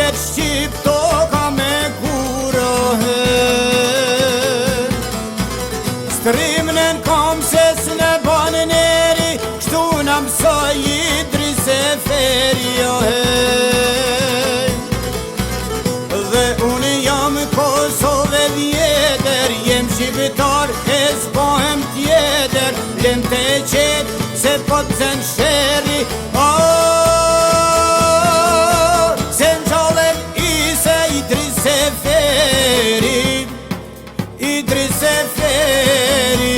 veç Shqipto ka me kurohe. Strimnen kom se s'ne banë neri, kështu në mësoj Idris Seferi dhe unë jam Kosove vjetër, jem shqiptar e s'bohem tjetër, lem të qetë se po të zënë sheri, se n'gjallem ise Idris Seferi, Idris Seferi.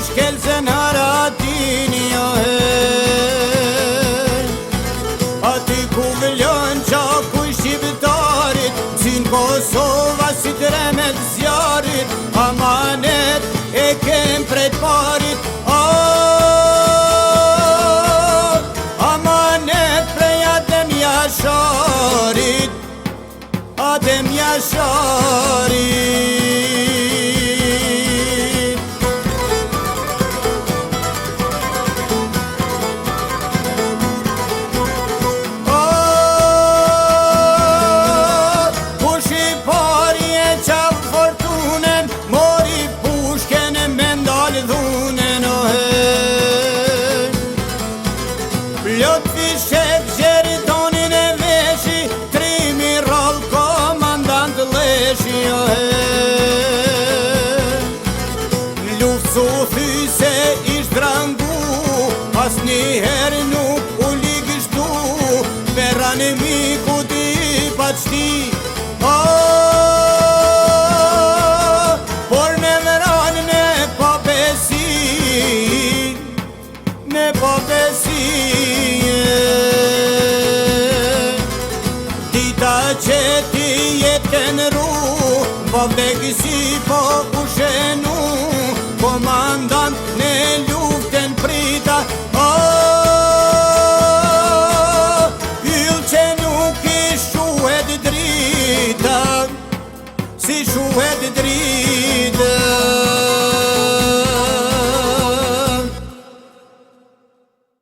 Shkelzen Haradini ati ku vëllon qaku i shqiptarit, si në Kosova si tremet zjarit, amanet e kem prej parit, amanet prej Adem Jasharit, Adem Jasharit. Plot fishek gjeritonin e veshi, trimi rall komandant leshi luft su thy se ish drangu, as njëher nuk u ligështu, verran e miku ti pa qti, por me veran ne pa besi, ne pa besi. Që ti jetën ru, po vdekisi po kushenu, komandant